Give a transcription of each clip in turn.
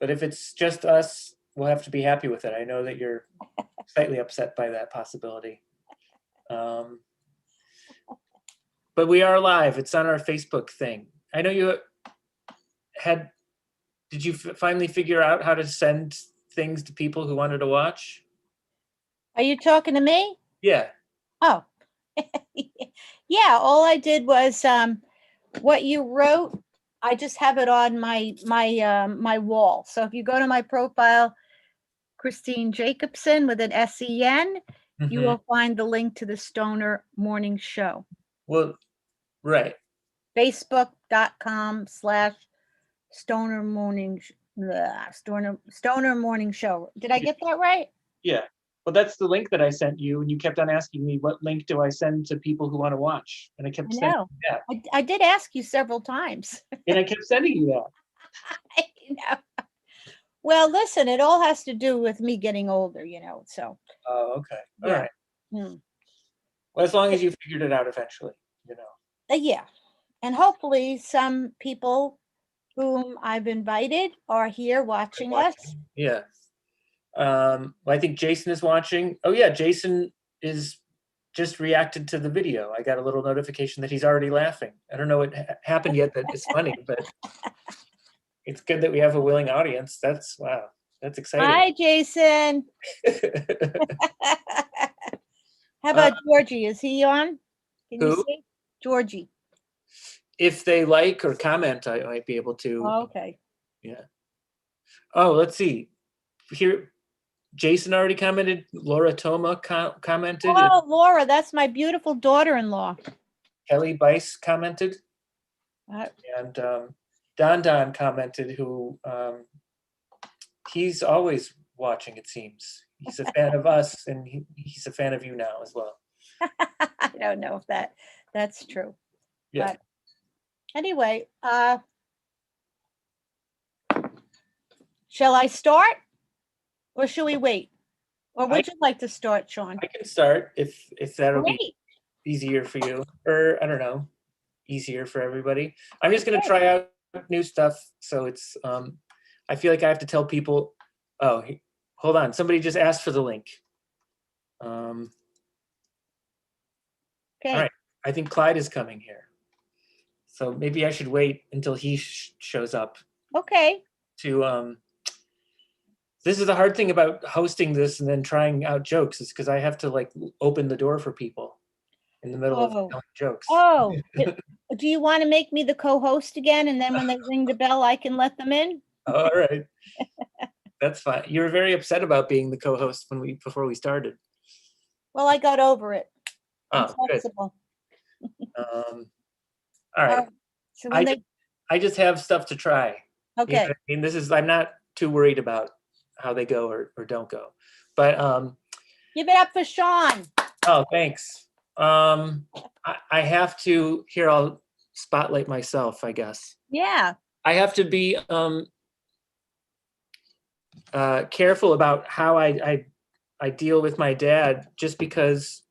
But if it's just us, we'll have to be happy with it. I know that you're slightly upset by that possibility. But we are live. It's on our Facebook thing. I know you did you finally figure out how to send things to people who wanted to watch? Are you talking to me? Yeah. Oh, yeah. All I did was what you wrote. I just have it on my wall. So if you go to my profile, Christine Jacobson with an SEN, you will find the link to the Stoner Morning Show. Well, right. Facebook.com/Stoner Morning Stoner Morning Show. Did I get that right? Yeah. Well, that's the link that I sent you, and you kept on asking me, what link do I send to people who want to watch? And I kept sending you that. I did ask you several times. And I kept sending you that. I know. Well, listen, it all has to do with me getting older, so. Oh, okay. All Yeah. right. Well, as long as you figured it out eventually, Yeah. And hopefully some people whom I've invited are here watching us. Yeah. Well, I think Jason is watching. Oh yeah, Jason is just reacted to the video. I got a little notification that he's already laughing. I don't know what happened yet that is funny, but it's good that we have a willing audience. Wow, that's exciting. Hi, Jason. How about Georgie? Is he on? Can you see? Georgie. If they like or comment, I might be able to. Oh, okay. Yeah. Oh, let's see. Here, Jason already commented. Laura Toma commented. Oh, Laura, that's my beautiful daughter-in-law. Kelly Bice commented. And Don commented, who he's always watching, it seems. He's a fan of us, and he's a fan of you now as well. I don't know if that's true. Yeah. But anyway, shall I start? Or should we wait? Or would you like to start, Sean? I can start if that'll be easier for you. Or, I don't know, easier for everybody. I'm just going to try out new stuff. So it's, I feel like I have to tell people, oh, hold on. Somebody just asked for the link. Okay. All right. I think Clyde is coming here. So maybe I should wait until he shows up. Okay. This is the hard thing about hosting this and then trying out jokes, is because I have to open the door for people in the middle of telling jokes. Oh, do you want to make me the co-host again? And then when they ring the bell, I can let them in? All right. That's fine. You were very upset about being the co-host before we started. Well, I got over it. Oh, good. All right. So I just have stuff to try. Okay. You know, I'm not too worried about how they go or don't go. But give it up for Sean. Oh, thanks. I have to I'll spotlight myself, I guess. Yeah. I have to be careful about how I deal with my dad, just because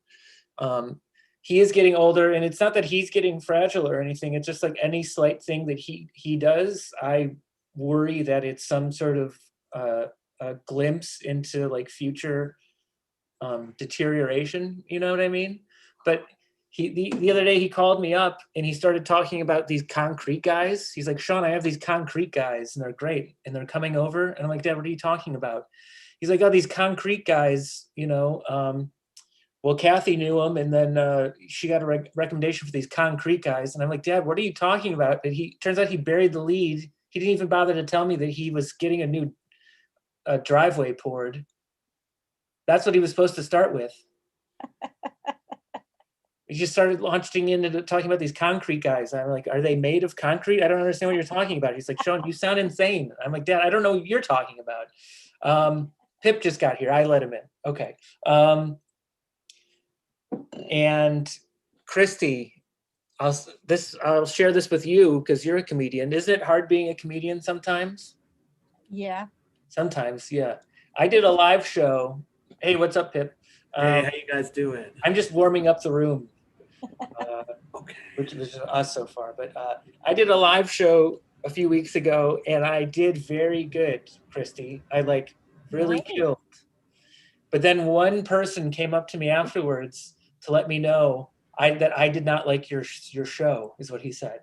he is getting older, and it's not that he's getting fragile or anything. It's just like any slight thing that he does, I worry that it's some sort of a glimpse into future deterioration. You know what I mean? But the other day he called me up and he started talking about these concrete guys. He's like, Sean, I have these concrete guys and they're great and they're coming over. And I'm like, Dad, what are you talking about? He's like, oh, these concrete guys, well, Kathy knew them, and then she got a recommendation for these concrete guys. And I'm like, Dad, what are you talking about? And turns out he buried the lead. He didn't even bother to tell me that he was getting a new driveway poured. That's what he was supposed to start with. He just started launching into talking about these concrete guys. I'm like, are they made of concrete? I don't understand what you're talking about. He's like, Sean, you sound insane. I'm like, Dad, I don't know what you're talking about. Pip just got here. I let him in. Okay. And Christy, I'll share this with you because you're a comedian. Isn't it hard being a comedian sometimes? Yeah. Sometimes, yeah. I did a live show. Hey, what's up, Pip? Hey, how you guys doing? I'm just warming up the room. Okay. Which is us so far. But I did a live show a few weeks ago, and I did very good, Christy. I like really Great. killed. But then one person came up to me afterwards to let me know that I did not like your show, is what he said.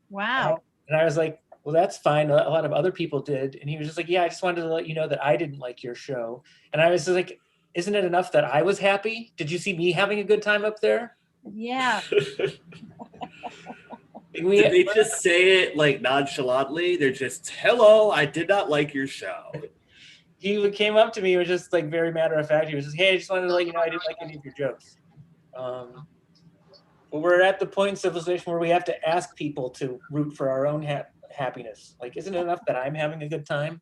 Wow. And I was like, well, that's fine. A lot of other people did. And he was just like, yeah, I just wanted to let you know that I didn't like your show. And I was just like, isn't it enough that I was happy? Did you see me having a good time up there? Yeah. Did they just say it like nonchalantly? They're just, hello, I did not like your show. He came up to me, he was just like very matter of fact. He was just, hey, I just wanted to let you know I didn't like any of your jokes. But we're at the point in civilization where we have to ask people to root for our own happiness. Like, isn't it enough that I'm having a good time?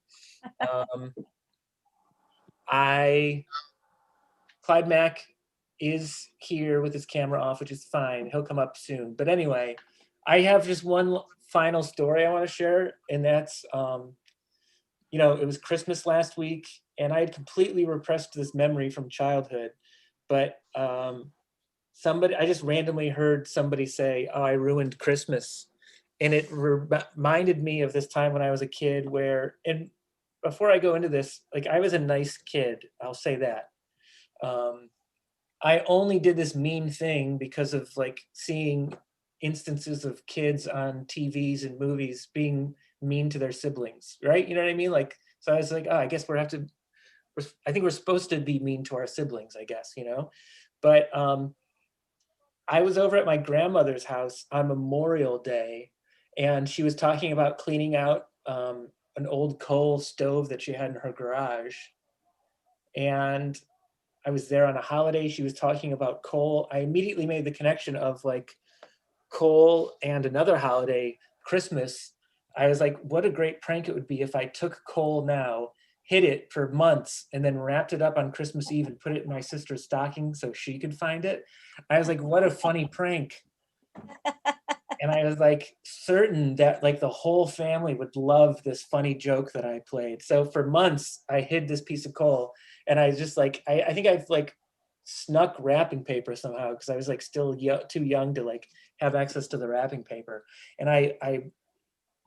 Clyde Mack is here with his camera off, which is fine. He'll come up soon. But anyway, I have just one final story I want to share, and that's, it was Christmas last week, and I had completely repressed this memory from childhood. But I just randomly heard somebody say, "Oh, I ruined Christmas," and it reminded me of this time when I was a kid. And before I go into this, like, I was a nice kid. I'll say that. I only did this mean thing because of like seeing instances of kids on TVs and movies being mean to their siblings, right? You know what I mean? Like, so I was like, oh, I guess I think we're supposed to be mean to our siblings, I guess, But I was over at my grandmother's house on Memorial Day, and she was talking about cleaning out an old coal stove that she had in her garage. And I was there on a holiday. She was talking about coal. I immediately made the connection of like coal and another holiday, Christmas. I was like, what a great prank it would be if I took coal now, hid it for months, and then wrapped it up on Christmas Eve and put it in my sister's stocking so she could find it. I was like, what a funny prank. And I was like certain that like the whole family would love this funny joke that I played. So for months I hid this piece of coal, and I just like, I think I've like snuck wrapping paper somehow because I was like still too young to like have access to the wrapping paper. And I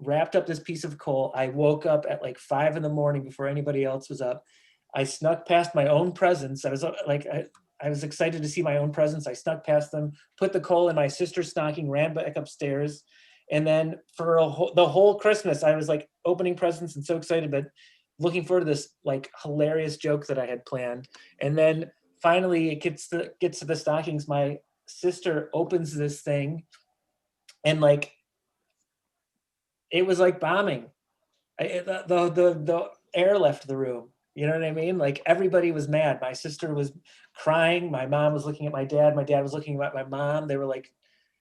wrapped up this piece of coal. I woke up at like 5 a.m. before anybody else was up. I snuck past my own presents. I was like, I was excited to see my own presents. I snuck past them, put the coal in my sister's stocking, ran back upstairs. And then for the whole Christmas, I was like opening presents and so excited, but looking forward to this like hilarious joke that I had planned. And then finally it gets to the stockings. My sister opens this thing, and like, it was like bombing. The air left the room. You know what I mean? Like, everybody was mad. My sister was crying. My mom was looking at my dad. My dad was looking at my mom. They were like,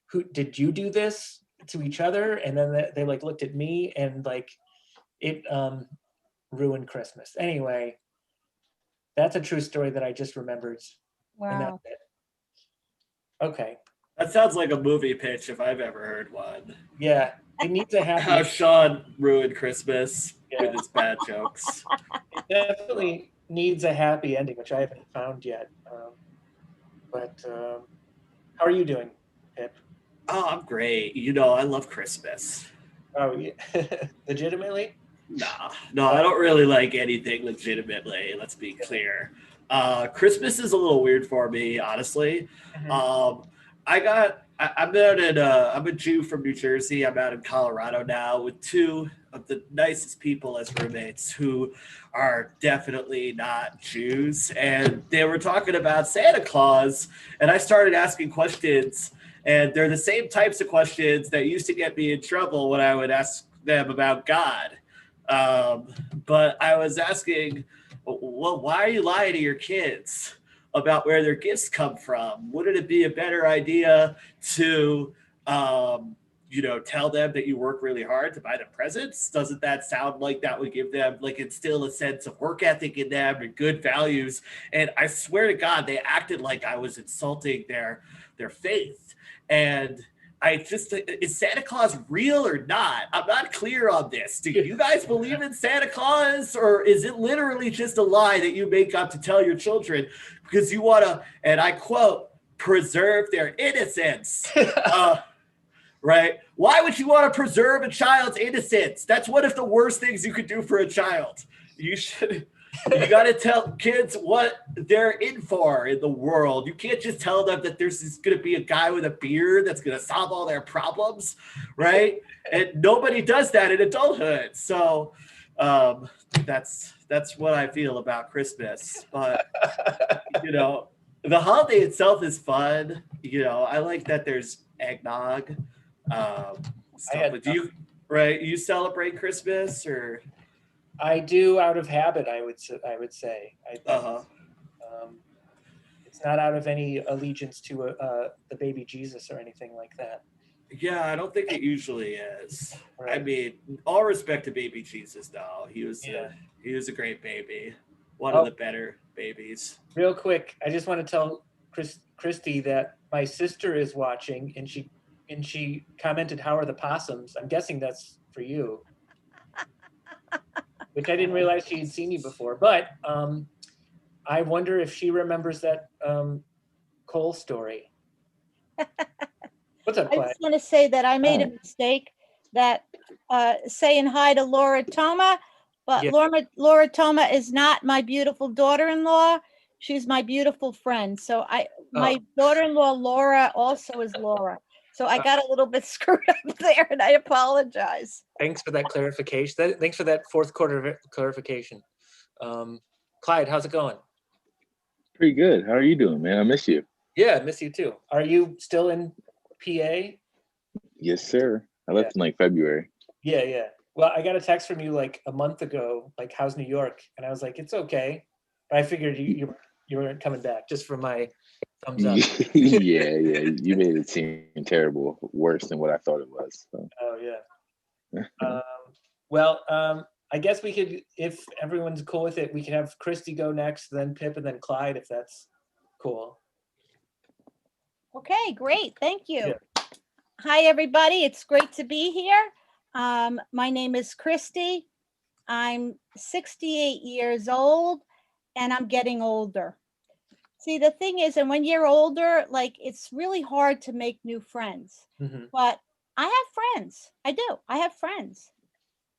"Who did you do this to each other?" And then they like looked at me, and like it ruined Christmas. Anyway, that's a true story that I just remembered. And that's Wow. it. Okay. That sounds like a movie pitch if I've ever heard one. Yeah. It needs a happy. How Sean ruined Christmas with his bad jokes. It definitely needs a happy ending, which I haven't found yet. But how are you doing, Pip? Oh, I'm great. I love Christmas. Oh, yeah. Legitimately? No, I don't really like anything legitimately. Let's be clear. Christmas is a little weird for me, honestly. Mhm. I'm a Jew from New Jersey. I'm out in Colorado now with two of the nicest people as roommates who are definitely not Jews. And they were talking about Santa Claus, and I started asking questions, and they're the same types of questions that used to get me in trouble when I would ask them about God. But I was asking, well, why are you lying to your kids about where their gifts come from? Wouldn't it be a better idea to, tell them that you work really hard to buy them presents? Doesn't that sound like that would give them, like, instill a sense of work ethic in them and good values? And I swear to God, they acted like I was insulting their faith. And is Santa Claus real or not? I'm not clear on this. Do you guys believe in Santa Claus, or is it literally just a lie that you make up to tell your children because you want to, and I quote, preserve their innocence? right? Why would you want to preserve a child's innocence? That's one of the worst things you could do for a child. You got to tell kids what they're in for in the world. You can't just tell them that there's going to be a guy with a beard that's going to solve all their problems, right? And nobody does that in adulthood. So that's what I feel about Christmas. But the holiday itself is fun. I like that there's eggnog. Stuff. But you celebrate Christmas or? I do out of habit. I would say. It's not out of any allegiance to the baby Jesus or anything like that. Yeah, I don't think it usually is. Right. I mean, all respect to baby Jesus, though. He was a great baby, one of the better babies. Real quick, I just want to tell Christy that my sister is watching, and she commented, "How are the possums?" I'm guessing that's for you, which I didn't realize she had seen you before. But I wonder if she remembers that Cole story. What's up, Clyde? I just want to say that I made a mistake that saying hi to Laura Toma, but Laura Toma is not my beautiful daughter-in-law. She's my beautiful friend. So my daughter-in-law Laura also is Laura. So I got a little bit screwed up there, and I apologize. Thanks for that clarification. Thanks for that fourth quarter clarification. Clyde, how's it going? Pretty good. How are you doing, man? I miss you. Yeah, I miss you too. Are you still in PA? Yes, sir. I left in like February. Yeah. Well, I got a text from you like a month ago, like, how's New York? And I was like, it's okay. But I figured you weren't coming back, just for my thumbs up. yeah. You made it seem terrible, worse than what I thought it was. So. Oh, yeah. Well, I guess we could, if everyone's cool with it, we could have Christy go next, then Pip, and then Clyde, if that's cool. Okay, great. Thank you. Yeah. Hi, everybody. It's great to be here. My name is Christy. I'm 68 years old, and I'm getting older. See, the thing is, and when you're older, like, it's really hard to make new friends. Mm-hmm. But I have friends. I do. I have friends.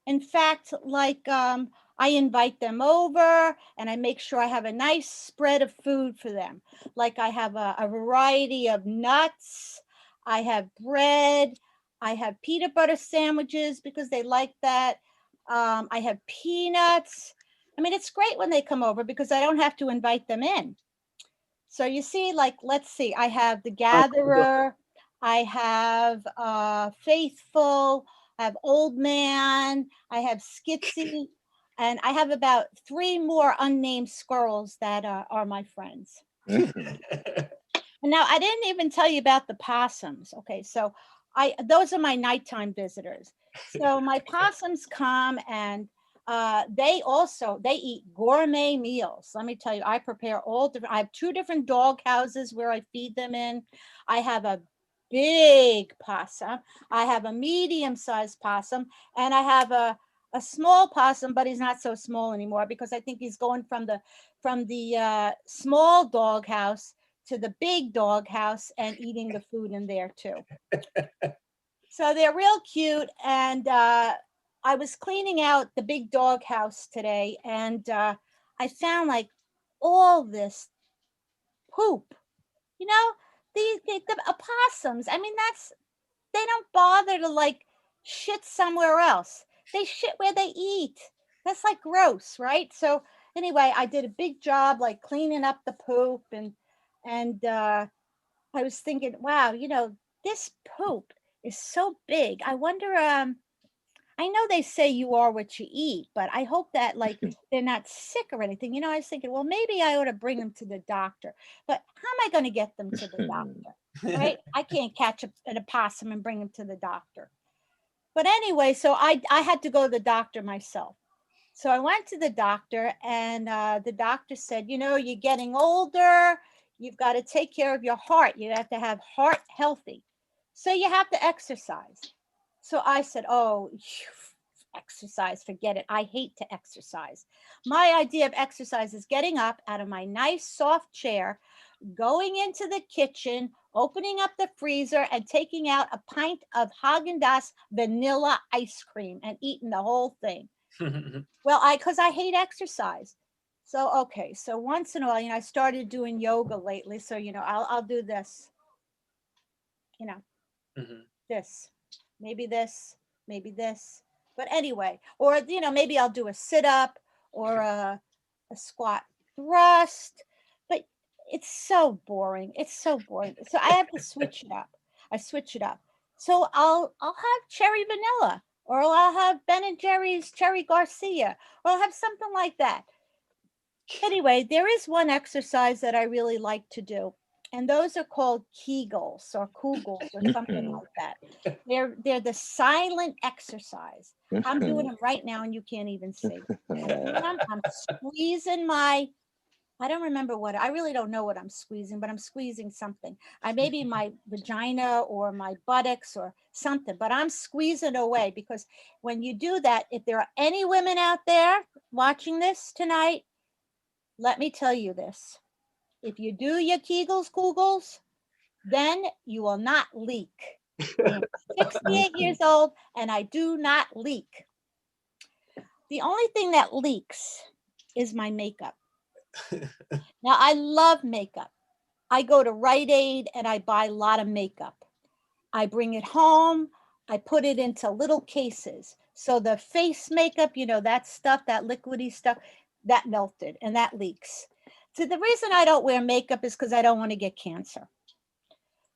In fact, like, I invite them over, and I make sure I have a nice spread of food for them. Like, I have a variety of nuts. I have bread. I have peanut butter sandwiches because they like that. I have peanuts. I mean, it's great when they come over because I don't have to invite them in. So you see, like, let's see, I have the Gatherer, I have Faithful, I have Old Man, I have Skitsy, and I have about 3 more unnamed squirrels that are my friends. And now I didn't even tell you about the possums. Okay, so those are my nighttime visitors. So my possums come and they eat gourmet meals. Let me tell you, I prepare I have 2 different dog houses where I feed them in. I have a big possum, I have a medium-sized possum, and I have a small possum, but he's not so small anymore because I think he's going from the small dog house to the big dog house and eating the food in there too. So they're real cute. And I was cleaning out the big dog house today, and I found like all this poop. The opossums. I mean, they don't bother to like shit somewhere else. They shit where they eat. That's like gross, right? So anyway, I did a big job like cleaning up the poop, and I was thinking, wow, this poop is so big. I wonder, I know they say you are what you eat, but I hope that like they're not sick or anything. I was thinking, well, maybe I ought to bring them to the doctor, but how am I going to get them to the doctor? Right? I can't catch an opossum and bring them to the doctor. But anyway, so I had to go to the doctor myself. So I went to the doctor, and the doctor said, you're getting older. You've got to take care of your heart. You have to have heart healthy. So you have to exercise. So I said, oh, exercise, forget it. I hate to exercise. My idea of exercise is getting up out of my nice soft chair, going into the kitchen, opening up the freezer and taking out a pint of Haagen-Dazs vanilla ice cream and eating the whole thing. Well, because I hate exercise. So, okay. So once in a while, I started doing yoga lately. So, I'll do this, this, maybe this, maybe this. But anyway, or, maybe I'll do a sit up or a squat thrust. But it's so boring. It's so boring. So I have to switch it up. I switch it up. So I'll have cherry vanilla, or I'll have Ben and Jerry's cherry Garcia, or I'll have something like that. Anyway, there is one exercise that I really like to do, and those are called Kegels or Kugels or something like that. They're the silent exercise. I'm doing them right now, and you can't even see. I'm squeezing I don't remember I really don't know what I'm squeezing, but I'm squeezing something. Maybe my vagina or my buttocks or something, but I'm squeezing away, because when you do that, if there are any women out there watching this tonight, let me tell you this. If you do your Kegels, then you will not leak. I am 68 years old and I do not leak. The only thing that leaks is my makeup. Now, I love makeup. I go to Rite Aid and I buy a lot of makeup. I bring it home. I put it into little cases. So the face makeup, that stuff, that liquidy stuff, that melted and that leaks. So the reason I don't wear makeup is because I don't want to get cancer.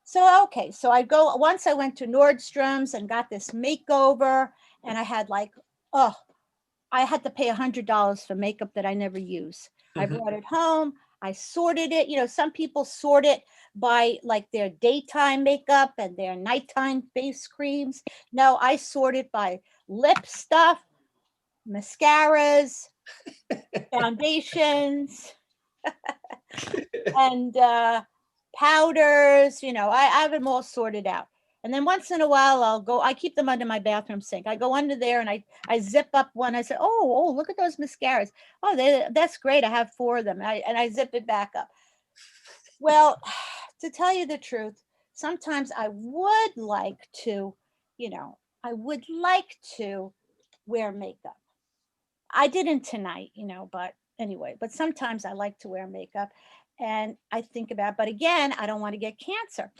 So, okay. So once I went to Nordstrom's and got this makeover, and I had I had to pay $100 for makeup that I never use. I brought it home. I sorted it. Some people sort it by like their daytime makeup and their nighttime face creams. No, I sort it by lip stuff, mascaras, foundations, and powders. I have them all sorted out. And then once in a while, I keep them under my bathroom sink. I go under there and I zip up one. I say, oh, look at those mascaras. Oh, that's great. I have 4 of them. And I zip it back up. Well, to tell you the truth, sometimes I would like to, wear makeup. I didn't tonight, but anyway, but sometimes I like to wear makeup and I think about, but again, I don't want to get cancer.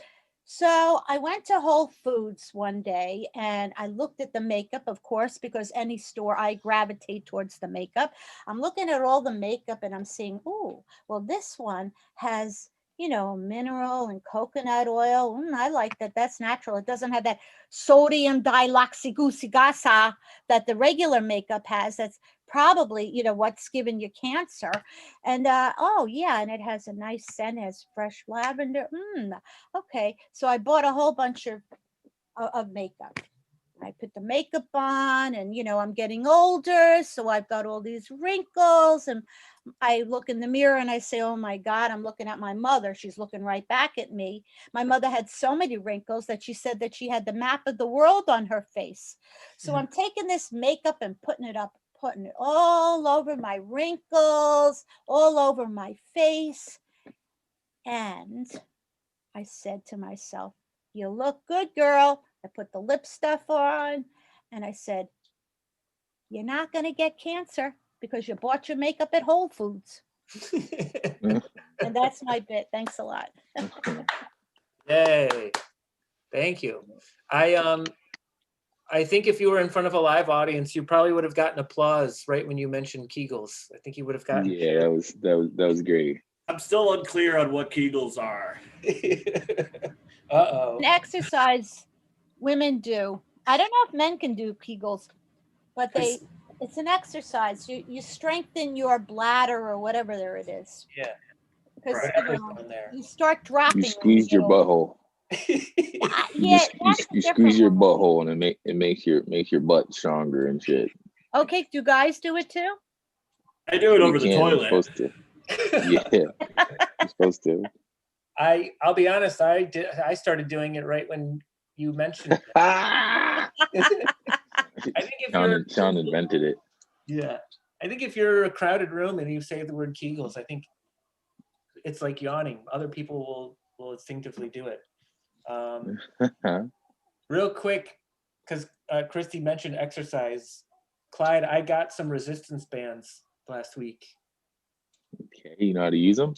So I went to Whole Foods one day and I looked at the makeup, of course, because any store I gravitate towards the makeup. I'm looking at all the makeup and I'm seeing, oh, well, this one has, mineral and coconut oil. I like that. That's natural. It doesn't have that sodium diloxyglucigasa that the regular makeup has. That's probably, what's giving you cancer. And oh yeah, and it has a nice scent, has fresh lavender. Okay, so I bought a whole bunch of makeup. I put the makeup on and, I'm getting older. So I've got all these wrinkles and I look in the mirror and I say, oh my God, I'm looking at my mother. She's looking right back at me. My mother had so many wrinkles that she said that she had the map of the world on her face. So I'm taking this makeup and putting it all over my wrinkles, all over my face. And I said to myself, you look good, girl. I put the lip stuff on and I said, you're not going to get cancer because you bought your makeup at Whole Foods. And that's my bit. Thanks a lot. Yay. Thank you. I think if you were in front of a live audience, you probably would have gotten applause right when you mentioned Kegels. I think you would have gotten. Yeah, that was great. I'm still unclear on what Kegels are. Uh-oh. An exercise women do. I don't know if men can do Kegels, but it's an exercise. You strengthen your bladder or whatever it is. Yeah. Because There. you start dropping. You squeeze your butthole. Yeah, you squeeze your butthole and it makes your butt stronger and shit. Okay, do guys do it too? I do it over the toilet. You're supposed to. Yeah, you're supposed to. I'll be honest. I started doing it right when you mentioned it. I think if Sean invented it. Yeah, I think if you're a crowded room and you say the word Kegels, I think it's like yawning. Other people will instinctively do it. Real quick, because Christy mentioned exercise. Clyde, I got some resistance bands last week. Okay, you know how to use them?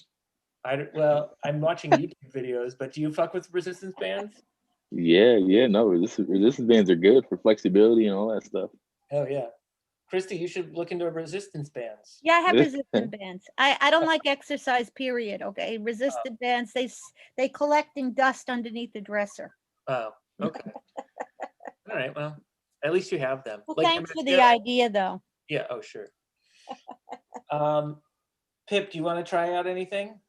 Well, I'm watching YouTube videos, but do you fuck with resistance bands? Yeah, no, resistance bands are good for flexibility and all that stuff. Oh yeah. Christy, you should look into resistance bands. Yeah, I have resistant bands. I don't like exercise, period. Okay, resistant bands, they collecting dust underneath the dresser. Oh, okay. All right, well, at least you have them. Well, Like thanks for the idea, though. Yeah, oh sure. Pip, do you want to try out anything?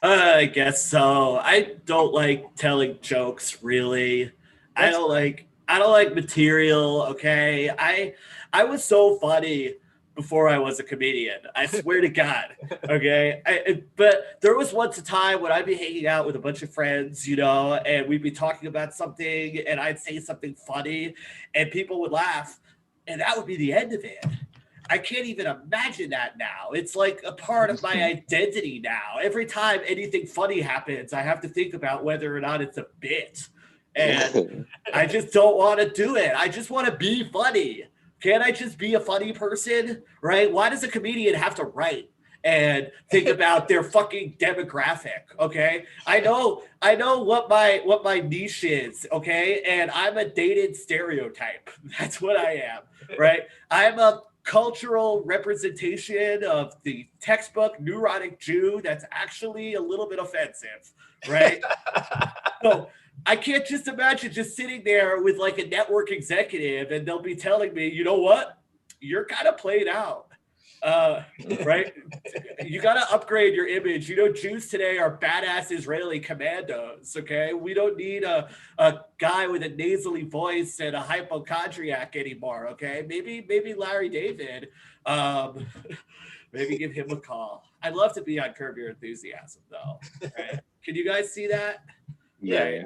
I guess so. I don't like telling jokes, really. I don't like material, okay? I was so funny before I was a comedian. I swear to God. Okay? But there was once a time when I'd be hanging out with a bunch of friends, and we'd be talking about something and I'd say something funny and people would laugh and that would be the end of it. I can't even imagine that now. It's like a part of my identity now. Every time anything funny happens, I have to think about whether or not it's a bit. And I just don't want to do it. I just want to be funny. Can't I just be a funny person? Right? Why does a comedian have to write and think about their fucking demographic? Okay. I know what my niche is, okay? And I'm a dated stereotype. That's what I am, right? I'm a cultural representation of the textbook neurotic Jew that's actually a little bit offensive, right? So I can't just imagine just sitting there with like a network executive and they'll be telling me, you know what? You're kind of played out. Right? You got to upgrade your image. Jews today are badass Israeli commandos, okay? We don't need a guy with a nasally voice and a hypochondriac anymore, okay? Maybe Larry David, maybe give him a call. I'd love to be on Curb Your Enthusiasm, though. Right? Can you guys see that? Yeah.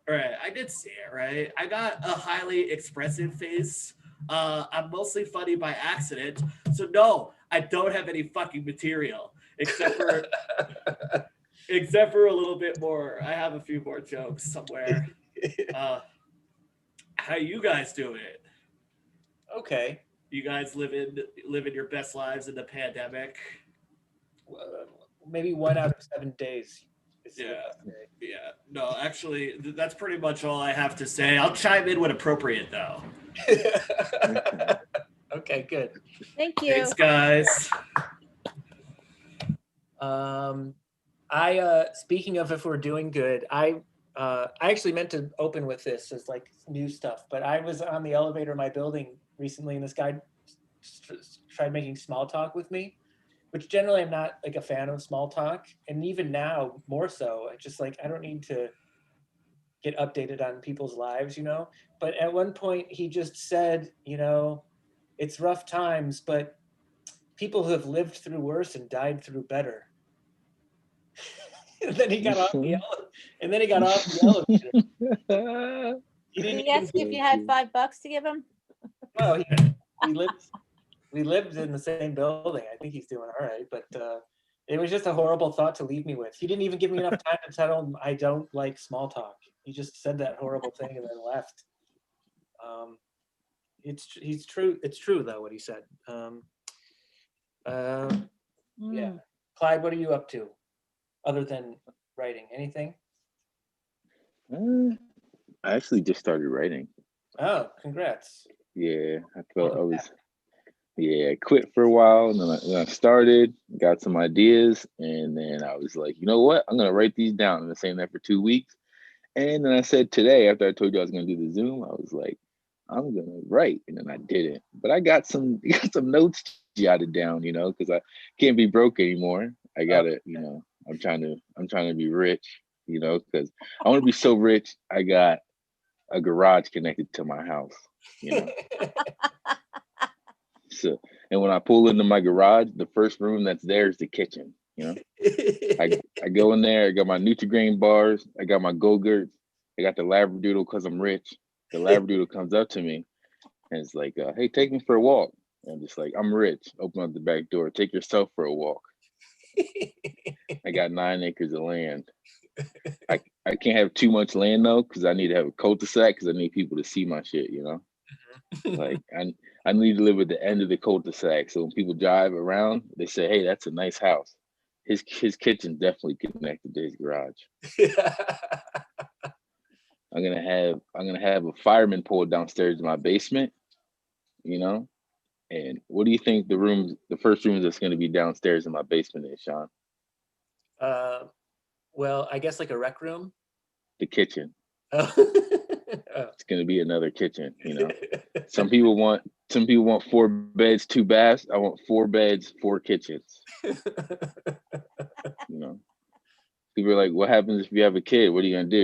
All right, I did see it, right? I got a highly expressive face. I'm mostly funny by accident. So no, I don't have any fucking material except for a little bit more. I have a few more jokes somewhere. How you guys doing? Okay. You guys living your best lives in the pandemic? Maybe 1 out of 7 days. Yeah. No, actually, that's pretty much all I have to say. I'll chime in when appropriate, though. Okay, good. Thank you. Thanks, guys. Speaking of if we're doing good, I actually meant to open with this as like new stuff, but I was on the elevator in my building recently and this guy tried making small talk with me, which generally I'm not like a fan of small talk. And even now more so, I just like, I don't need to get updated on people's lives, But at one point he just said, it's rough times, but people who have lived through worse and died through better. And then he got off the elevator. He Did didn't he ask you if you had $5 to give him? Well, we lived in the same building. I think he's doing all right, but it was just a horrible thought to leave me with. He didn't even give me enough time to tell him I don't like small talk. He just said that horrible thing and then left. It's true. It's true though what he said. Yeah. Clyde, what are you up to other than writing? Anything? I actually just started writing. Oh, congrats. Yeah, I felt I quit for a while and then I started, got some ideas, and then I was like, you know what? I'm gonna write these down. I'm gonna say that for 2 weeks. And then I said today, after I told you I was gonna do the Zoom, I was like, I'm gonna write, and then I didn't. But I got some notes jotted down, because I can't be broke anymore. I gotta, I'm trying to be rich, because I want to be so rich. I got a garage connected to my house, So, and when I pull into my garage, the first room that's there is the kitchen. I go in there. I got my Nutri-Grain bars. I got my Go-Gurts. I got the Labradoodle because I'm rich. The Labradoodle comes up to me and it's like, "Hey, take me for a walk." And I'm just like, "I'm rich." Open up the back door. Take yourself for a walk. I got 9 acres of land. I can't have too much land though, because I need to have a cul-de-sac because I need people to see my shit, you know? Like I need to live at the end of the cul-de-sac. So when people drive around, they say, hey, that's a nice house. His kitchen definitely connected to his garage. I'm gonna have a fireman pole downstairs in my basement, you know? And what do you think the first rooms that's gonna be downstairs in my basement is, Sean? Well, I guess like a rec room. The kitchen. Oh. It's gonna be another kitchen, you know. Some people want 4 beds, 2 baths. I want 4 beds, 4 kitchens. You know. People are like, what happens if you have a kid? What are you gonna do?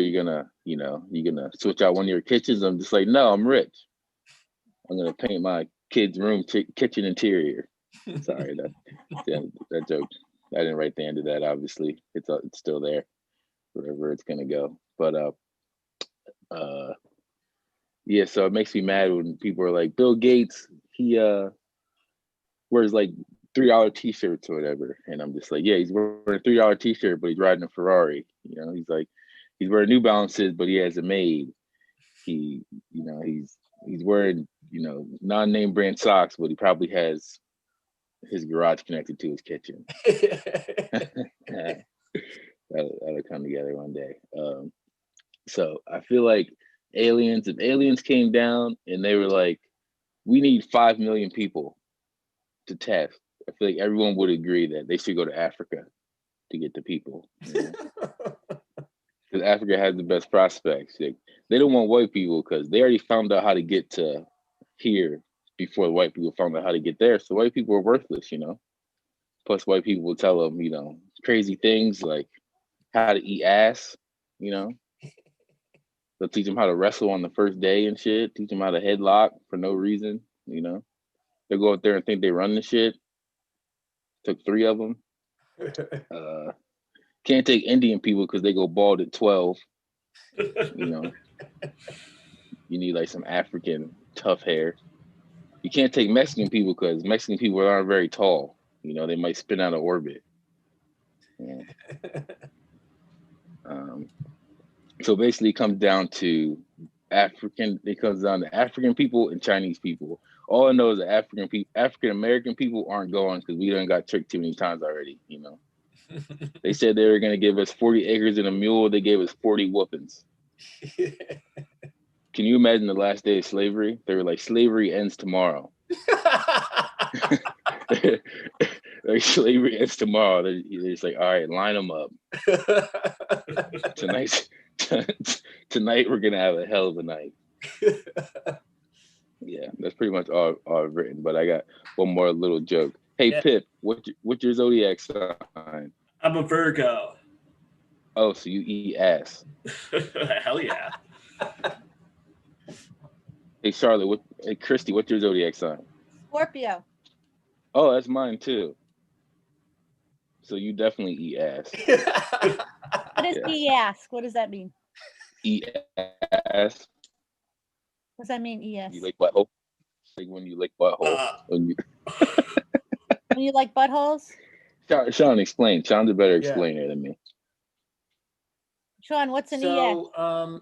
You're gonna switch out one of your kitchens? I'm just like, no, I'm rich. I'm gonna paint my kid's room kitchen interior. Sorry, that joke. I didn't write the end of that. Obviously, it's still there, wherever it's gonna go. But yeah. So it makes me mad when people are like, Bill Gates, he wears like $3 t-shirts or whatever, and I'm just like, yeah, he's wearing a $3 t-shirt, but he's riding a Ferrari. You know, he's wearing New Balances, but he has a maid. He's wearing non-name brand socks, but he probably has his garage connected to his kitchen. That'll come together one day. So I feel like if aliens came down and they were like, we need 5 million people to test, I feel like everyone would agree that they should go to Africa to get the people. Because Africa has the best prospects. Like, they don't want white people because they already found out how to get to here before the white people found out how to get there. So white people are worthless, you know. Plus, white people will tell them, crazy things like how to eat ass, you know. They'll teach them how to wrestle on the first day and shit. Teach them how to headlock for no reason, you know. They'll go out there and think they run the shit. Took 3 of them. Can't take Indian people because they go bald at 12. You know, you need like some African tough hair. You can't take Mexican people because Mexican people aren't very tall. You know, they might spin out of orbit. Yeah. So basically, it comes down to African people and Chinese people. All I know is that African American people aren't going because we done got tricked too many times already. You know, they said they were gonna give us 40 acres and a mule. They gave us 40 whoopings. Can you imagine the last day of slavery? They were like, slavery ends tomorrow. Like, slavery ends tomorrow. They're just like, all right, line them up. Tonight we're gonna have a hell of a night. Yeah, that's pretty much all I've written. But I got one more little joke. Hey, yeah. Pip, what's your zodiac sign? I'm a Virgo. Oh, so you eat ass? Hell yeah. Hey, Charlotte. Hey, Christy, what's your zodiac sign? Scorpio. Oh, that's mine too. So you definitely eat ass. What does ES? What does that mean? Eat ass. What does that mean, ES? You like butthole? Like when you lick butthole. When you like buttholes? Sean, explain. Sean's a better explainer than me. Sean, what's an ES?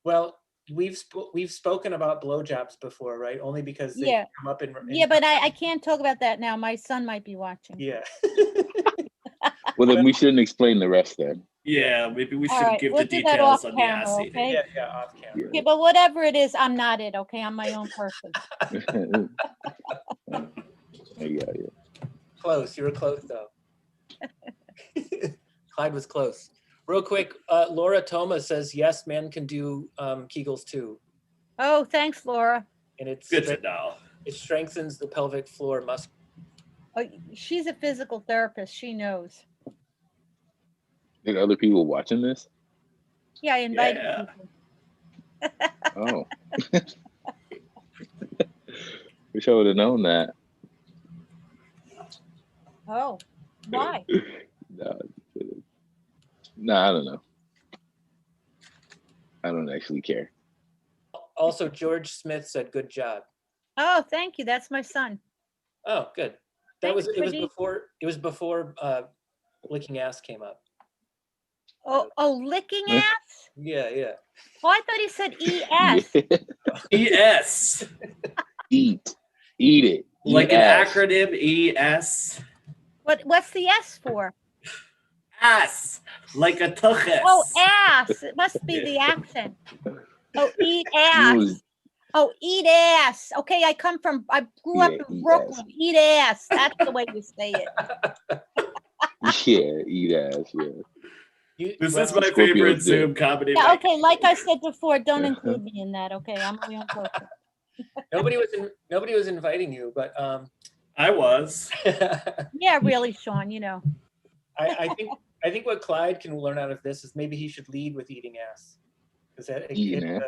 Well, we've spoken about blowjobs before, right? Only because they come up in but I can't talk about that now. My son might be watching. Yeah. Well, then we shouldn't explain the rest then. Yeah, maybe we shouldn't give the details on camera, the ass. Okay? Yeah, off camera. Okay, but whatever it is, I'm not it, okay? I'm my own person. Yeah. Close. You were close, though. Clyde was close. Real quick, Laura Toma says, yes, men can do Kegels too. Oh, thanks, Laura. And it's good to know. It strengthens the pelvic floor muscle. Oh, she's a physical therapist. She knows. Are other people watching this? Yeah, I invited people. Oh. Wish I would have known that. Oh, why? No, I don't know. I don't actually care. Also, George Smith said, good job. Oh, thank you. That's my son. Oh, good. It was before licking ass came up. Oh, licking ass? Yeah, yeah. Oh, I thought he said Yeah. ES. Eat it. Like Eat an ass. acronym ES. What's the S for? Ass. Like a tuchus. Oh, ass. It must be Yeah. the accent. Oh, eat You ass. was- Oh, eat ass. Okay, I grew up Yeah, in eat Brooklyn. Eat ass. That's the way you say it. Yeah, eat ass. Yeah. This Well, is my Scorpios favorite do. Zoom comedy. Yeah, mic. okay, like I said before, don't include me in that, okay? I'm a real person. nobody was inviting you, but I was. Yeah, really, Sean, you know. I think what Clyde can learn out of this is maybe he should lead with eating ass. Because Eating ass.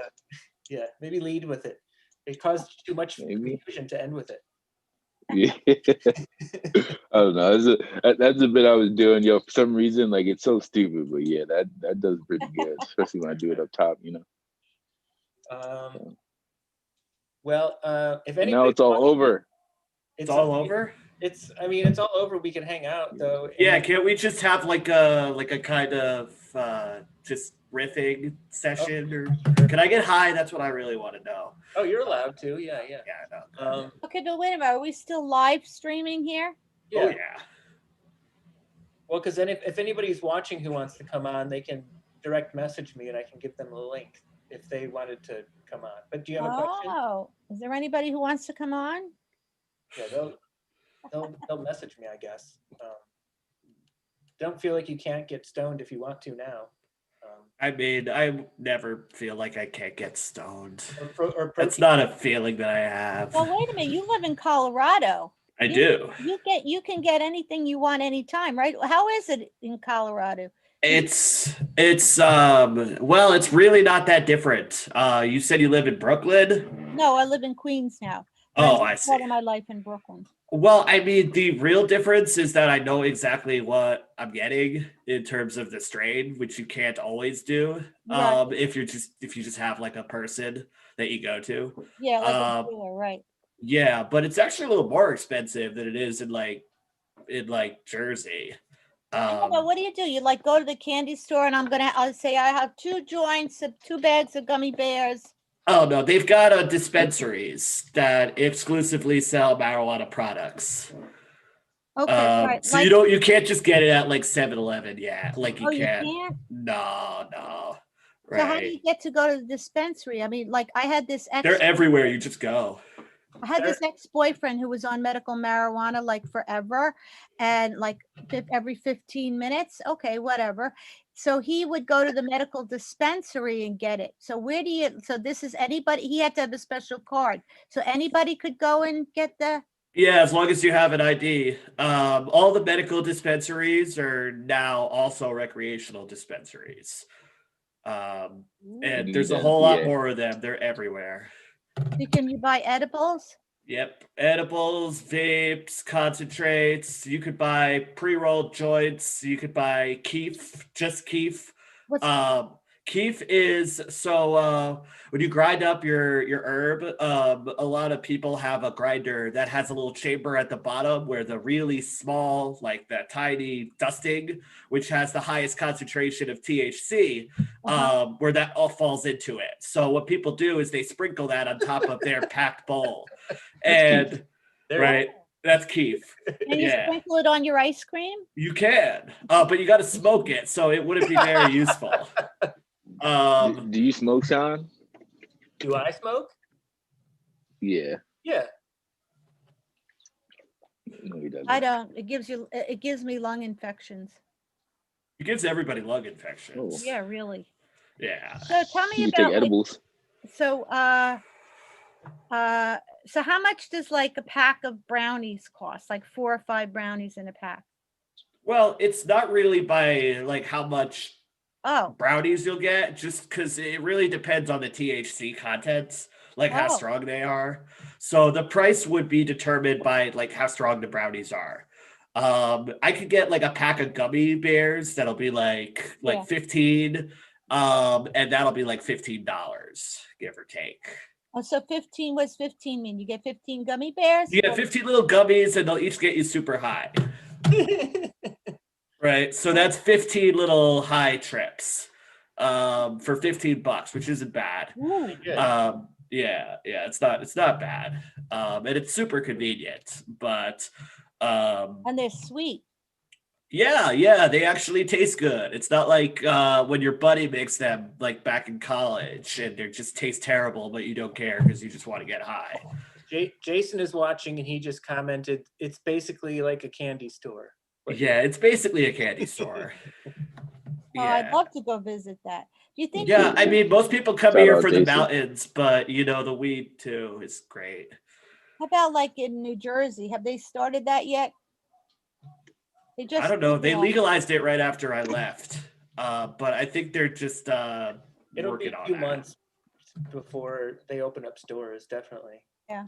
yeah, maybe lead with it. It caused too much Maybe. confusion to end with it. Yeah. I don't know. That's a bit I was doing, yo. For some reason, like it's so stupid, but yeah, that does pretty good, especially when I do it up top, you know. Well, if And anybody now it's all wants- over. It's all over. I mean, it's all over. We can hang out though. and Yeah, then- can't we just have like a kind of just riffing session, or can I get high? That's what I really want to know. Oh, you're allowed to. Yeah, yeah. Yeah, I know. Okay, but wait a minute, are we still live streaming here? Yeah. Oh yeah. Well, because then if anybody's watching who wants to come on, they can direct message me and I can give them a link if they wanted to come on. But do you have a question? Oh, is there anybody who wants to come on? Yeah, they'll message me, I guess. Don't feel like you can't get stoned if you want to now. I mean, I never feel like I can't get stoned. Or That's protein. not a feeling that I have. Well, wait a minute, you live in Colorado. I do. You can get anything you want anytime, right? How is it in Colorado? It's well, it's really not that different. You said you live in Brooklyn? No, I live in Queens now. but Oh, spent I see. Part of my life in Brooklyn. Well, I mean, the real difference is that I know exactly what I'm getting in terms of the strain, which you can't always do. Right. If you just have like a person that you go to. Yeah, like a dealer, right? Yeah, but it's actually a little more expensive than it is in Jersey. But what do? You like go to the candy store and I'll say I have 2 joints of 2 bags of gummy bears. Oh no, they've got dispensaries that exclusively sell marijuana products. Okay, right. So you can't just get it at like 7-Eleven, yeah. Like you You can. can't? No. So how do Right. you get to go to the dispensary? I mean, like I had this They're everywhere. You just go. ex-boyfriend who was on medical marijuana like forever and like every 15 minutes. Okay, whatever. So he would go to the medical dispensary and get it. So this is anybody, he had to have a special card. So anybody could go and get the. Yeah, as long as you have an ID. All the medical dispensaries are now also recreational dispensaries. And there's a whole lot more of them. They're everywhere. Can you buy edibles? Yep. Edibles, vapes, concentrates. You could buy pre-rolled joints. You could buy keef, just keef. Keef is when you grind up your herb, a lot of people have a grinder that has a little chamber at the bottom where the really small, like that tiny dusting, which has the highest concentration of THC, where that all falls into it. So what people do is they sprinkle that on top of their packed bowl. And right, that's keef. And you sprinkle it on your ice cream? You can, but you got to smoke it, so it wouldn't be very useful. Do you smoke, Sean? Do I smoke? Yeah. Yeah. No, he doesn't. I don't. It gives me lung infections. It gives everybody lung infections. Oh. Yeah, really. Yeah. So tell me You about take edibles. so how much does like a pack of brownies cost? Like 4 or 5 brownies in a pack? Well, it's not really by like how much Oh, brownies you'll get, just because it really depends on the THC contents, like how strong they are. So the price would be determined by like how strong the brownies are. I could get like a pack of gummy bears that'll be like 15, and that'll be like $15, give or take. oh, so 15, what's 15 mean? You get 15 gummy bears? You get 15 little gummies, and they'll each get you super high. Right. So that's 15 little high trips for $15, which isn't bad. Ooh, Yeah. Yeah, it's not bad. And it's super convenient, but and they're sweet. yeah, they actually taste good. It's not like when your buddy makes them like back in college and they just taste terrible, but you don't care because you just want to get high. Jason is watching and he just commented, it's basically like a candy store. But Yeah, it's basically a candy store. Oh, I'd Yeah. love to go visit that. Do you think? Yeah, I mean, most people come Shout here out for the Jason. mountains, but you know, the weed too is great. How about like in New Jersey? Have they started that yet? They just. I don't know. They legalized- legalized it right after I left, but I think they're just it'll be working a on few that. months before they open up stores, definitely. Yeah.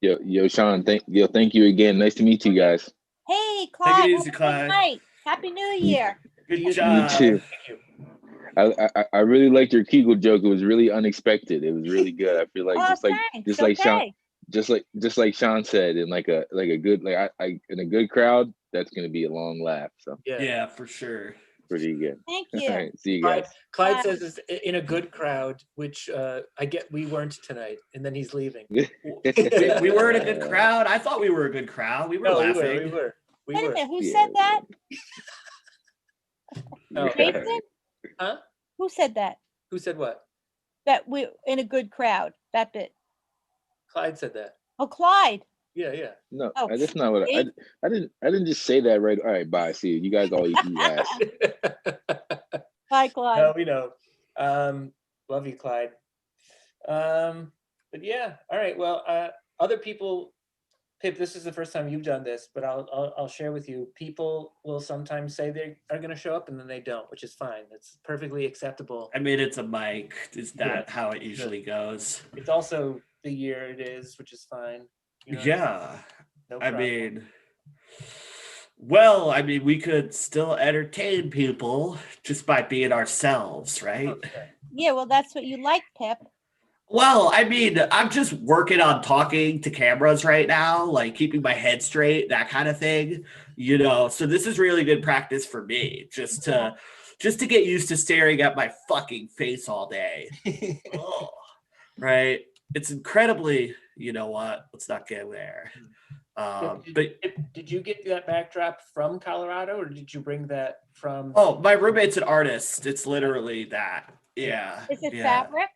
Yeah. Yo, Sean, thank you again. Nice to meet you guys. Hey, Clyde. Take it have easy, a good Clyde. night. Happy New Year. Good You job. too. Thank you. I really liked your Kegel joke. It was really unexpected. It was really good. I feel like Oh, thanks. just like Sean, Okay. just like Sean said, in like a good I in a good crowd, that's gonna be a long laugh. So Yeah. Yeah, for sure. pretty good. Thank All you. right, see you Clyde, guys. Clyde Bye. says it's in a good crowd, which we weren't tonight, and then he's leaving. We were in a good crowd. I thought we were a good crowd. We were No, laughing. we were. Wait a minute. Who Yeah, said that? Oh, Jason? Huh? Who said that? Who said what? That we're in a good crowd. That bit. Clyde said that. Oh, Clyde. Yeah. No, Oh, that's not what see? I didn't just say that right. All right, bye. See you. You guys all eat ass. Bye, Clyde. No, we know. Love you, Clyde. But yeah, all right. Well, other people, Pip, this is the first time you've done this, but I'll share with you. People will sometimes say they are going to show up and then they don't, which is fine. It's perfectly acceptable. I mean, it's a mic. Is that Yeah. how it usually goes? It's also the year it is, which is fine. You know, Yeah. no I problem. mean, well, I mean, we could still entertain people just by being ourselves, right? Okay. Yeah, well, that's what you like, Pip. Well, I mean, I'm just working on talking to cameras right now, like keeping my head straight, that kind of thing. You know, so this is really good practice for me, just to get used to staring at my fucking face all day. Oh, right? It's incredibly, you know what? Let's not get there. But Did you get that backdrop from Colorado, or did you bring that from? oh, my roommate's an artist. It's literally that. Yeah. Is it yeah. fabric?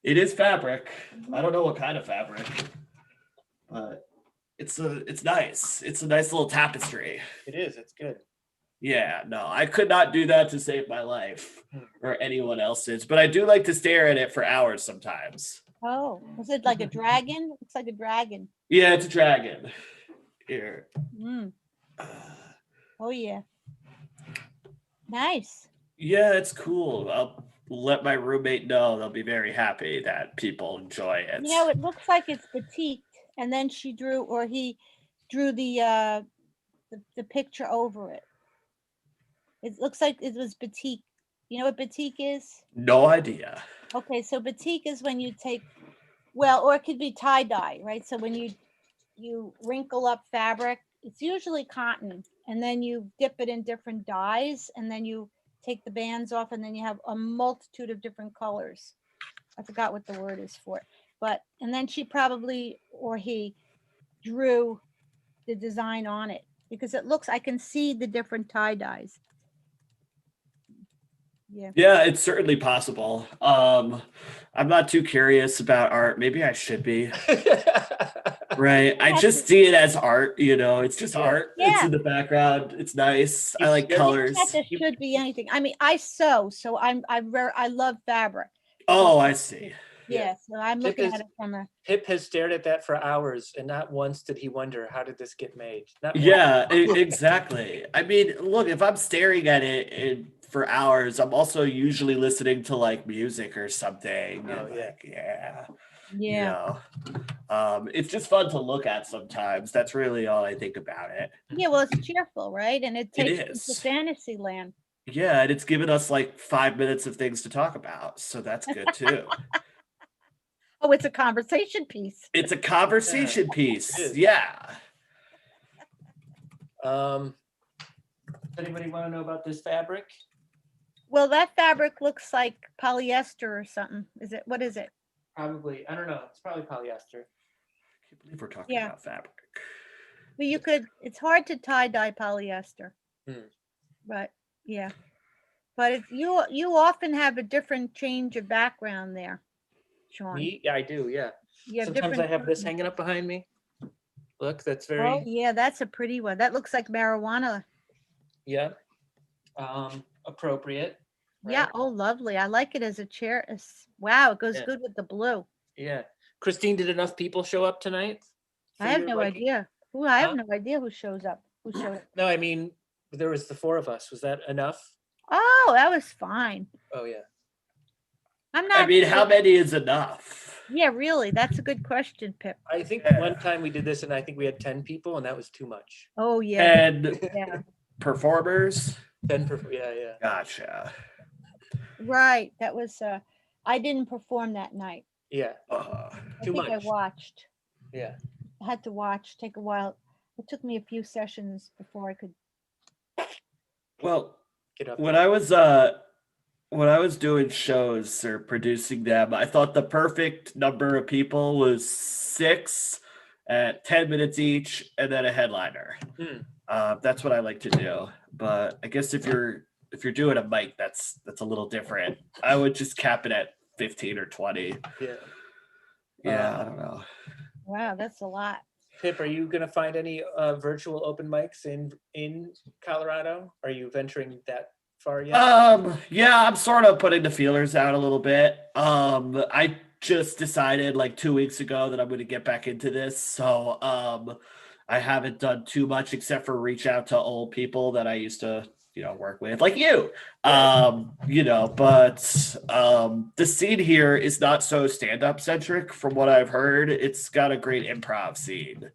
It is fabric. I don't know what kind of fabric, but it's nice. It's a nice little tapestry. It is. It's good. Yeah, no, I could not do that to save my life or anyone else's, but I do like to stare at it for hours sometimes. Oh, is it like a dragon? Looks like a dragon. Yeah, it's a dragon. Here. Mm. Oh, yeah. Nice. Yeah, it's cool. I'll let my roommate know. They'll be very happy that people enjoy it. You know, it looks like it's batiqued, and then she drew, or he drew the picture over it. It looks like it was batik. You know what batik is? No idea. Okay, so batik is when you take, well, or it could be tie dye, right? So when you wrinkle up fabric, it's usually cotton, and then you dip it in different dyes, and then you take the bands off, and then you have a multitude of different colors. I forgot what the word is for it, but and then she probably or he drew the design on it because it looks. I can see the different tie dyes. Yeah. Yeah, it's certainly possible. I'm not too curious about art. Maybe I should be. Right. I just see it as art, you know, it's just art. It's in the background. It's nice. I like colors. That should be anything. I mean, I sew, so I love fabric. Oh, I see. Yeah, so I'm looking at it from a. Pip has stared at that for hours, and not once did he wonder, how did this get made? Not Yeah, exactly. I mean, look, if I'm staring at it for hours, I'm also usually listening to like music or something. Oh, and, yeah. like, yeah. Yeah. You know, it's just fun to look at sometimes. That's really all I think about it. Yeah, well, it's cheerful, right? And it takes you is. to fantasy land. Yeah, and it's given us like 5 minutes of things to talk about. So that's good too. Oh, it's a conversation piece. It's a conversation It piece. is. Yeah. Anybody want to know about this fabric? Well, that fabric looks like polyester or something. What is it? Probably. I don't know. It's probably polyester. I can't believe we're talking Yeah. about fabric. Well, it's hard to tie dye polyester. But yeah. But you often have a different change of background there, Sean. Me? Yeah, I do. Yeah. You have Sometimes I different have this tones. hanging up behind me. Look, that's very, Oh yeah, that's a pretty one. That looks like marijuana. yeah, appropriate. Yeah. right? Oh, lovely. I like it as a chair. Wow, it goes Yeah. good with the blue. Yeah. Christine, did enough people show up tonight? I for have your no liking? idea. I have Huh? no idea who shows up. Who showed up? No, I mean, there was the 4 of us. Was that enough? Oh, that was fine. Oh, yeah. I'm not. I mean, how many is enough? Yeah, really. That's a good question, Pip. I think Yeah. one time we did this and I think we had 10 people and that was too much. Oh yeah. And Yeah. performers? 10 per, yeah. Gotcha. Right. That was. I didn't perform that night. Yeah. Uh, I Too think I much. watched. Yeah. I had to watch. Take a while. It took me a few sessions before I could. well, Get up. when I was doing shows or producing them, I thought the perfect number of people was 6 at 10 minutes each, and then a headliner. That's what I like to do. But I guess if you're doing a mic, that's a little different. I would just cap it at 15 or 20. Yeah. Yeah, I don't know. Wow, that's a lot. Pip, are you going to find any virtual open mics in Colorado? Are you venturing that far yet? Yeah, I'm sort of putting the feelers out a little bit. I just decided like 2 weeks ago that I'm going to get back into this. So, I haven't done too much except for reach out to old people that I used to, work with, like you. But the scene here is not so stand-up centric from what I've heard. It's got a great improv scene,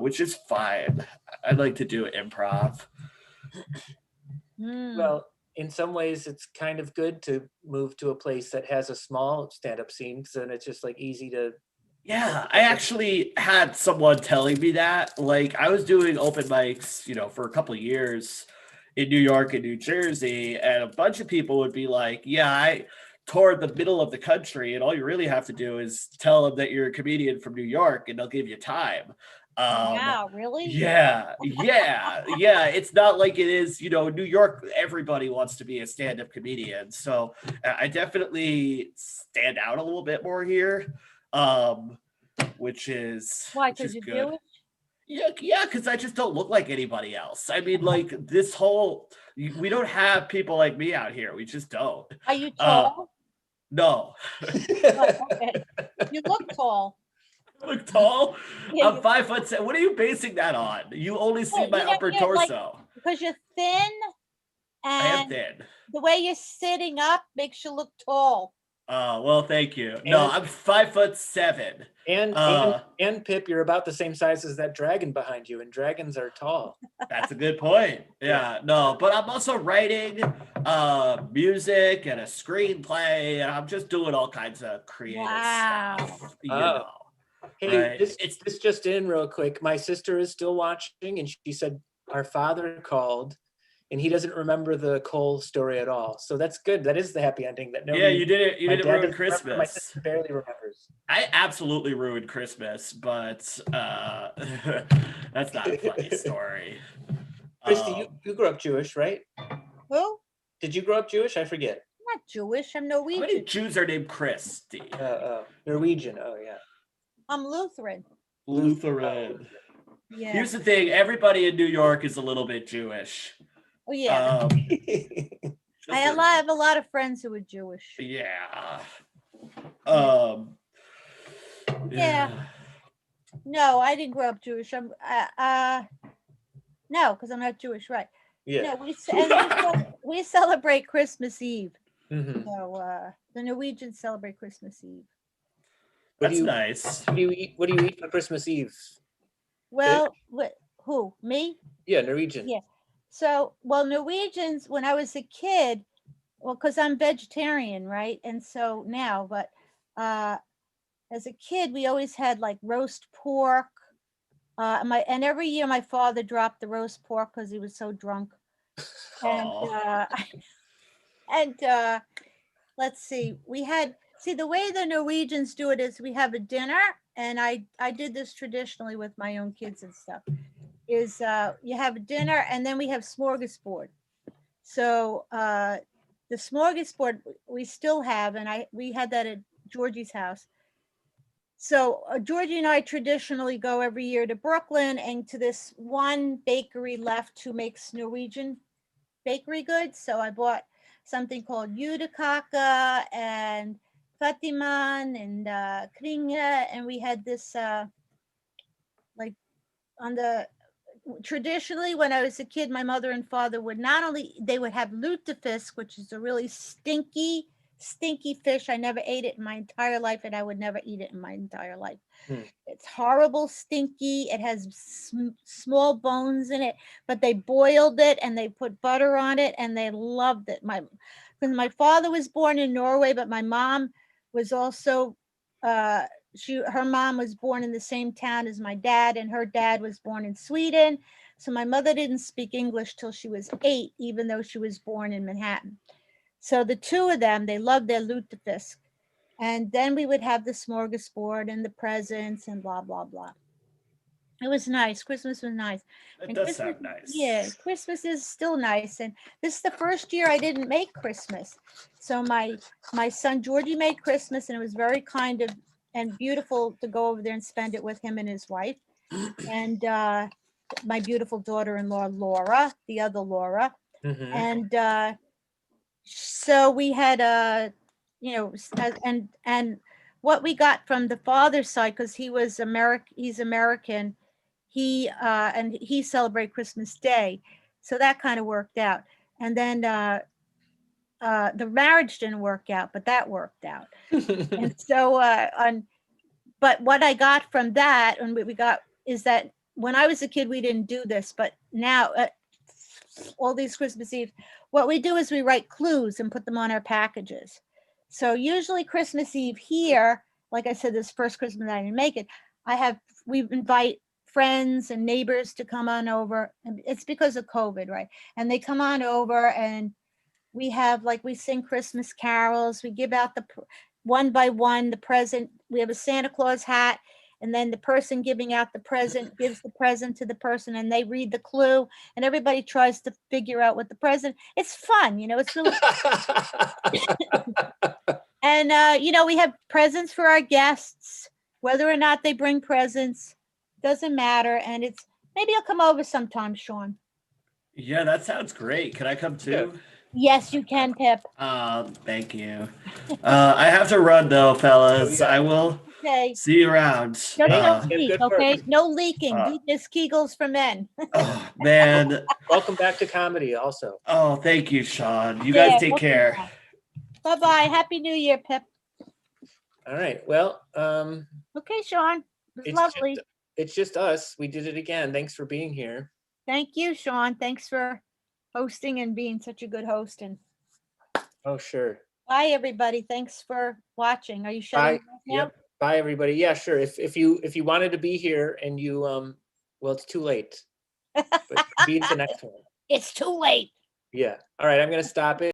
which is fine. I'd like to do improv. Well, in some ways, it's kind of good to move to a place that has a small stand-up scene because then it's just like easy to. Yeah, I actually had someone telling me that. Like, I was doing open mics, for a couple of years in New York and New Jersey, and a bunch of people would be like, yeah, I toured the middle of the country, and all you really have to do is tell them that you're a comedian from New York, and they'll give you time. Wow, really? Yeah. It's not like it is, New York, everybody wants to be a stand-up comedian. So I definitely stand out a little bit more here. Which is Why? which Because is you're good. Jewish? Yeah, because I just don't look like anybody else. I mean, like we don't have people like me out here. We just don't. Are you tall? No. Oh, okay. You look tall. I look tall. Yeah, I'm 5'7". What are you basing that on? You only see my upper torso. Because you're thin, I am and thin. the way you're sitting up makes you look tall. Oh, well, thank you. No, And- I'm 5'7". And Pip, you're about the same size as that dragon behind you, and dragons are tall. That's a good point. Yeah, no, but I'm also writing music and a screenplay, and I'm just doing all kinds of creative stuff. Oh. Hey, Right. this just in real quick. My sister is still watching, and she said our father called, and he doesn't remember the Cole story at all. So that's good. That is the happy ending. That nobody, Yeah, you didn't my ruin dad doesn't remember, Christmas. my sister barely remembers. I absolutely ruined Christmas, but that's not a funny story. Christy, you grew up Jewish, right? Who? Did you grow up Jewish? I forget. I'm not Jewish. I'm How many Norwegian. Jews are named Christy? Norwegian. Oh yeah. I'm Lutheran. Lutheran. Yeah. Here's the thing: everybody in New York is a little bit Jewish. Oh yeah. Just I have a lot of friends who are Jewish. Yeah. Yeah. No, I didn't grow up Jewish. I'm no, because I'm not Jewish, right? Yeah. No, we celebrate Christmas Eve. Mhm. So the Norwegians celebrate Christmas Eve. What That's do you, nice. What do you eat? What do you eat for Christmas Eve? Well, who? Me? Yeah, Norwegian. Yeah. So, well, Norwegians, when I was a kid, well, because I'm vegetarian, right? And so now, but as a kid, we always had like roast pork. And every year my father dropped the roast pork because he was so drunk. And Aw. and let's see, the way the Norwegians do it is we have a dinner, and I did this traditionally with my own kids and stuff, is you have a dinner and then we have smorgasbord. So the smorgasbord we still have, and we had that at Georgie's house. So Georgie and I traditionally go every year to Brooklyn and to this one bakery left who makes Norwegian bakery goods. So I bought something called Judekaka and Fatiman and Kringe, and we had this like on the traditionally when I was a kid, my mother and father would not only they would have lutefisk, which is a really stinky fish. I never ate it in my entire life, and I would never eat it in my entire life. It's horrible, stinky. It has small bones in it, but they boiled it and they put butter on it and they loved it. My father was born in Norway, but my mom was also her mom was born in the same town as my dad, and her dad was born in Sweden. So my mother didn't speak English till she was 8, even though she was born in Manhattan. So the two of them, they loved their lutefisk. And then we would have the smorgasbord and the presents and blah, blah, blah. It was nice. Christmas was nice. It And does Christmas, sound nice. yeah, Christmas is still nice. And this is the first year I didn't make Christmas. So my son Georgie made Christmas, and it was very kind of and beautiful to go over there and spend it with him and his wife. And my beautiful daughter-in-law, Laura, the other Laura. Mhm. And so we had and what we got from the father's side, because he's American, he celebrated Christmas Day, so that kind of worked out. And then the marriage didn't work out, but that worked out. And so but what I got from that and what we got is that when I was a kid we didn't do this, but now all these Christmas Eve, what we do is we write clues and put them on our packages. So usually Christmas Eve here, like I said, this first Christmas I didn't make it, we invite friends and neighbors to come on over. And it's because of COVID, right? And they come on over and we sing Christmas carols. We give out one by one the present. We have a Santa Claus hat, and then the person giving out the present gives the present to the person, and they read the clue, and everybody tries to figure out what the present. It's fun, it's really. And we have presents for our guests, whether or not they bring presents, doesn't matter. And maybe you'll come over sometime, Sean. Yeah, that sounds great. Can I come too? Yes, you can, Pip. Thank you. I have to run though, fellas. Oh, yeah. I will Okay. see you around. Just don't leak, good work. okay? No leaking. Just Kegels for men. Oh man. Welcome back to comedy also. Oh, thank you, Sean. You guys take care. Bye-bye. Happy New Year, Pip. All right. Well, Okay, Sean. It was it's lovely. it's just us. We did it again. Thanks for being here. Thank you, Sean. Thanks for hosting and being such a good host. And Oh, sure. bye, everybody. Thanks for watching. Are you shutting Bye. off now? Yep. Bye, everybody. Yeah, sure. If you wanted to be here and you well, it's too late. But be at the next one. It's too late. Yeah. All right. I'm gonna stop it.